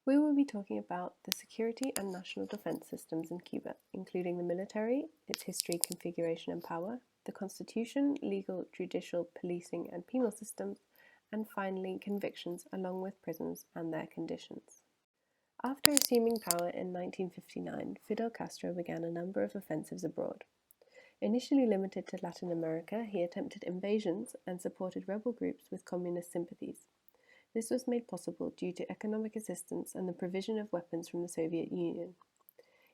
We will be talking about the security and national defense systems in Cuba, including the military, its history, configuration and power, the constitution, legal, judicial, policing and penal systems, and finally convictions along with prisons and their conditions. After assuming power in 1959, Fidel Castro began a number of offensives abroad. Initially limited to Latin America, he attempted invasions and supported rebel groups with communist sympathies. This was made possible due to economic assistance and the provision of weapons from the Soviet Union.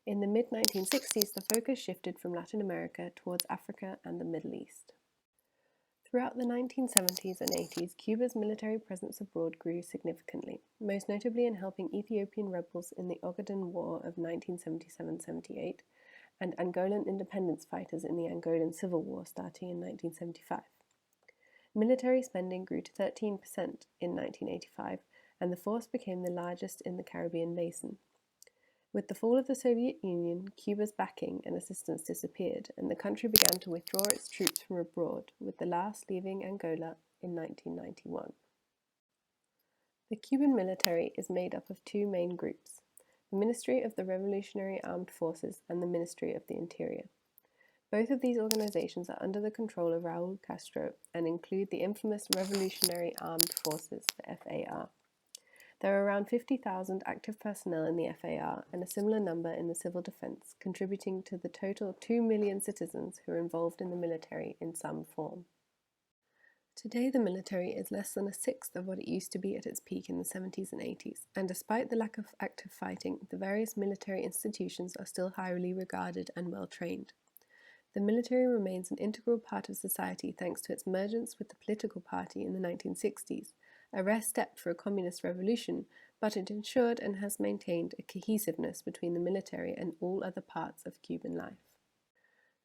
In the mid-1960s, the focus shifted from Latin America towards Africa and the Middle East. Throughout the 1970s and 80s, Cuba's military presence abroad grew significantly, most notably in helping Ethiopian rebels in the Ogaden War of 1977-78 and Angolan independence fighters in the Angolan Civil War starting in 1975. Military spending grew to 13% in 1985, and the force became the largest in the Caribbean basin. With the fall of the Soviet Union, Cuba's backing and assistance disappeared, and the country began to withdraw its troops from abroad, with the last leaving Angola in 1991. The Cuban military is made up of two main groups: the Ministry of the Revolutionary Armed Forces and the Ministry of the Interior. Both of these organizations are under the control of Raúl Castro and include the infamous Revolutionary Armed Forces, the FAR. There are around 50,000 active personnel in the FAR and a similar number in the civil defense, contributing to the total 2 million citizens who are involved in the military in some form. Today, the military is less than a sixth of what it used to be at its peak in the 70s and 80s, and despite the lack of active fighting, the various military institutions are still highly regarded and well trained. The military remains an integral part of society thanks to its mergence with the political party in the 1960s, a rare step for a communist revolution, but it ensured and has maintained a cohesiveness between the military and all other parts of Cuban life.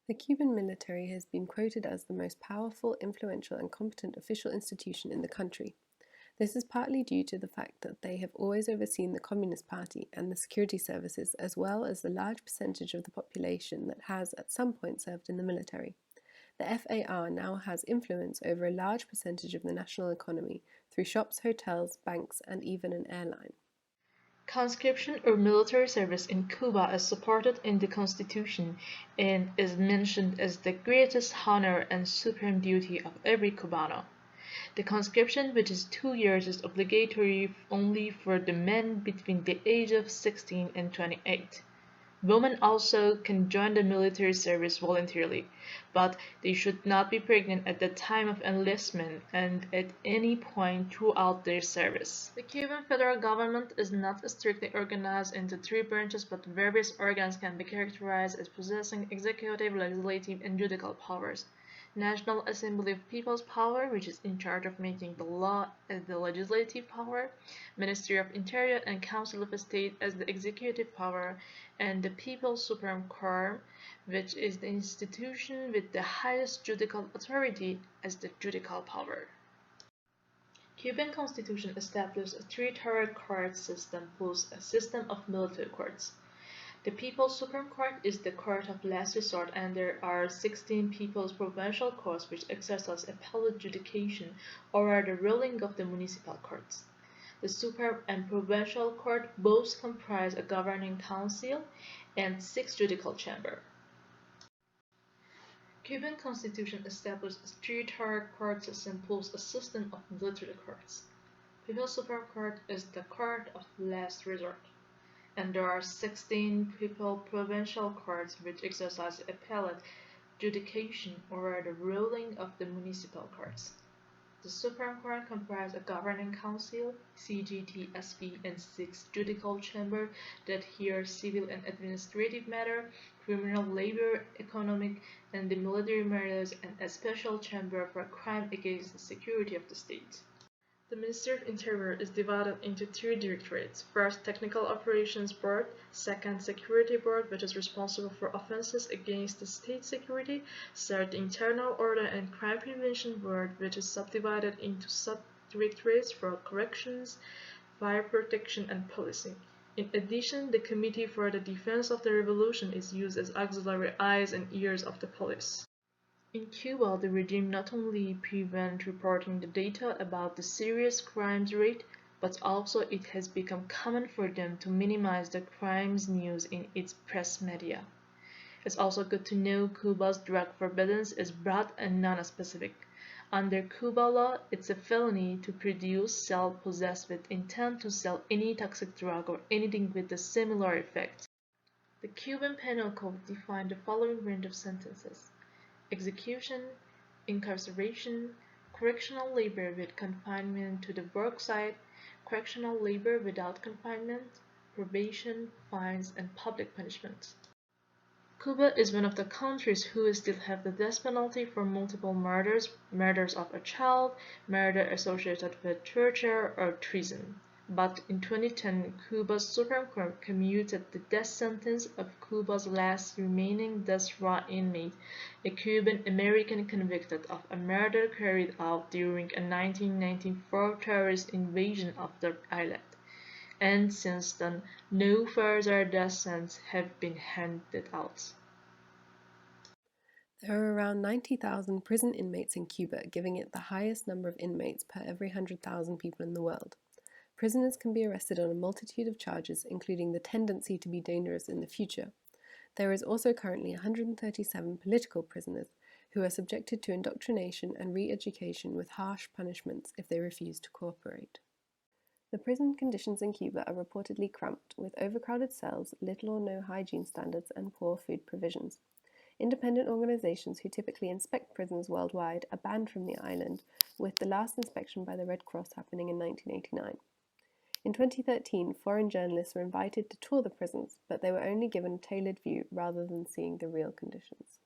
The Cuban military has been quoted as the most powerful, influential, and competent official institution in the country. This is partly due to the fact that they have always overseen the Communist Party and the security services, as well as the large percentage of the population that has at some point served in the military. The FAR now has influence over a large percentage of the national economy through shops, hotels, banks, and even an airline. Conscription or military service in Cuba is supported in the Constitution and is mentioned as the greatest honor and supreme duty of every Cubano. The conscription, which is 2 years, is obligatory only for the men between the age of 16 and 28. Women also can join the military service voluntarily, but they should not be pregnant at the time of enlistment and at any point throughout their service. The Cuban federal government is not strictly organized into 3 branches, but various organs can be characterized as possessing executive, legislative, and judicial powers. National Assembly of People's Power, which is in charge of making the law, as the legislative power, Ministry of Interior and Council of State as the executive power, and the People's Supreme Court, which is the institution with the highest judicial authority as the judicial power. Cuban Constitution established a 3-tiered court system plus a system of military courts. The People's Supreme Court is the court of last resort, and there are 16 People's Provincial Courts which exercise appellate adjudication over the ruling of the municipal courts. The Supreme and Provincial Court both comprise a governing council and 6 judicial chambers. Cuban Constitution established a 3-tiered court system plus a system of military courts. People's Supreme Court is the court of last resort, and there are 16 provincial courts which exercise appellate adjudication over the ruling of the municipal courts. The Supreme Court comprises a governing council, CGTSP, and 6 judicial chambers that hear civil and administrative matters, criminal, labor, economic, and the military matters, and a special chamber for crime against the security of the state. The Ministry of Interior is divided into 3 directorates. First, Technical Operations Board. Second, Security Board, which is responsible for offenses against the state security. Third, Internal Order and Crime Prevention Board, which is subdivided into sub-directorates for corrections, fire protection, and policing. In addition, the Committee for the Defense of the Revolution is used as auxiliary eyes and ears of the police. In Cuba, the regime not only prevents reporting the data about the serious crimes rate, but also it has become common for them to minimize the crimes news in its press media. It's also good to know Cuba's drug forbiddance is broad and non-specific. Under Cuba law, it's a felony to produce, sell, possess with intent to sell any toxic drug or anything with a similar effect. The Cuban Penal Code defined the following range of sentences: execution, incarceration, correctional labor with confinement to the work site, correctional labor without confinement, probation, fines, and public punishment. Cuba is one of the countries who still have the death penalty for multiple murders, murders of a child, murder associated with torture, or treason. But in 2010, Cuba's Supreme Court commuted the death sentence of Cuba's last remaining death row inmate, a Cuban American convicted of a murder carried out during a 1994 terrorist invasion of the island. And since then, no further death sentences have been handed out. There are around 90,000 prison inmates in Cuba, giving it the highest number of inmates per every 100,000 people in the world. Prisoners can be arrested on a multitude of charges, including the tendency to be dangerous in the future. There is also currently 137 political prisoners who are subjected to indoctrination and re-education with harsh punishments if they refuse to cooperate. The prison conditions in Cuba are reportedly cramped, with overcrowded cells, little or no hygiene standards, and poor food provisions. Independent organizations who typically inspect prisons worldwide are banned from the island, with the last inspection by the Red Cross happening in 1989. In 2013, foreign journalists were invited to tour the prisons, but they were only given a tailored view rather than seeing the real conditions.